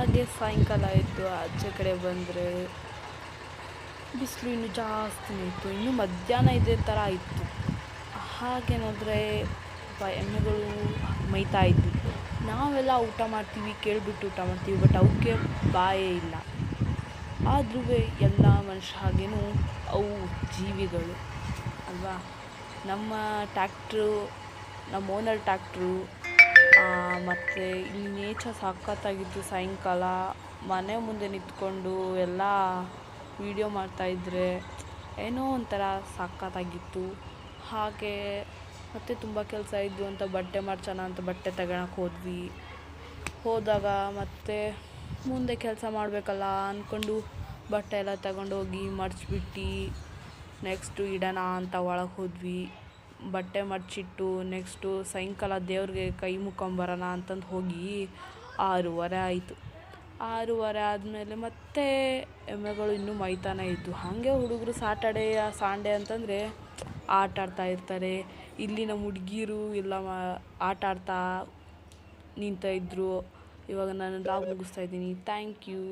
ಹಾಗೆ ಸಾಯಂಕಾಲ ಆಯಿತು, ಆಚೆ ಕಡೆ ಬಂದರೆ ಬಿಸಿಲು ಇನ್ನೂ ಜಾಸ್ತಿನೇ ಇತ್ತು. ಇನ್ನೂ ಮಧ್ಯಾಹ್ನ ಇದೇ ಥರ ಇತ್ತು. ಹಾಗೆ ನೋಡಿದ್ರೆ ಎಮ್ಮೆಗಳು ಮೇಯ್ತಾ ಇದ್ವಿ. ನಾವೆಲ್ಲ ಊಟ ಮಾಡ್ತೀವಿ, ಕೇಳಿಬಿಟ್ಟು ಊಟ ಮಾಡ್ತೀವಿ, ಬಟ್ ಅವಕ್ಕೆ ಬಾಯೇ ಇಲ್ಲ. ಆದ್ರೂ ಎಲ್ಲ ಮನುಷ್ಯ ಹಾಗೇನೂ ಅವು ಜೀವಿಗಳು ಅಲ್ವಾ. ನಮ್ಮ ಟ್ಯಾಕ್ಟ್ರು, ನಮ್ಮ ಓನರ್ ಟ್ಯಾಕ್ಟ್ರು, ಮತ್ತು ಇಲ್ಲಿ ನೇಚರ್ ಸಖತ್ತಾಗಿತ್ತು. ಸಾಯಂಕಾಲ ಮನೆ ಮುಂದೆ ನಿಂತ್ಕೊಂಡು ಎಲ್ಲ ವೀಡಿಯೋ ಮಾಡ್ತಾಯಿದ್ರೆ ಏನೋ ಒಂಥರ ಸಖತ್ತಾಗಿತ್ತು. ಹಾಗೆ ಮತ್ತು ತುಂಬ ಕೆಲಸ ಇದ್ದು ಅಂತ ಬಟ್ಟೆ ಮಡ್ಚೋಣ ಅಂತ ಬಟ್ಟೆ ತಗೊಳಕ್ಕೆ ಹೋದಾಗ ಮತ್ತೆ ಮುಂದೆ ಕೆಲಸ ಮಾಡಬೇಕಲ್ಲ ಅಂದ್ಕೊಂಡು ಬಟ್ಟೆ ಎಲ್ಲ ತಗೊಂಡೋಗಿ ಮಡ್ಚಿಬಿಟ್ಟು ನೆಕ್ಸ್ಟು ಇಡೋಣ ಅಂತ ಒಳಗೆ ಹೋದ್ವಿ. ಬಟ್ಟೆ ಮಡ್ಚಿಟ್ಟು ನೆಕ್ಸ್ಟು ಸಾಯಂಕಾಲ ದೇವ್ರಿಗೆ ಕೈ ಮುಕ್ಕೊಂಬರೋಣ ಅಂತಂದು ಹೋಗಿ 6:30 ಆಯಿತು. 6:30 ಆದಮೇಲೆ ಮತ್ತೆ ಎಮ್ಮೆಗಳು ಇನ್ನೂ ಮೈತಾನೆ ಇದ್ವು. ಹಾಗೆ ಹುಡುಗರು ಸಂಡೇ ಅಂತಂದರೆ ಆಟ ಆಡ್ತಾ ಇರ್ತಾರೆ. ಇಲ್ಲಿ ನಮ್ಮ ಹುಡುಗೀರು ಎಲ್ಲ ಆಟ ಆಡ್ತಾ ನಿಂತಿದ್ರು. ಇವಾಗ ನಾನು ವ್ಲಾಗ್ ಮುಗಿಸ್ತಾ ಇದ್ದೀನಿ. Thank you.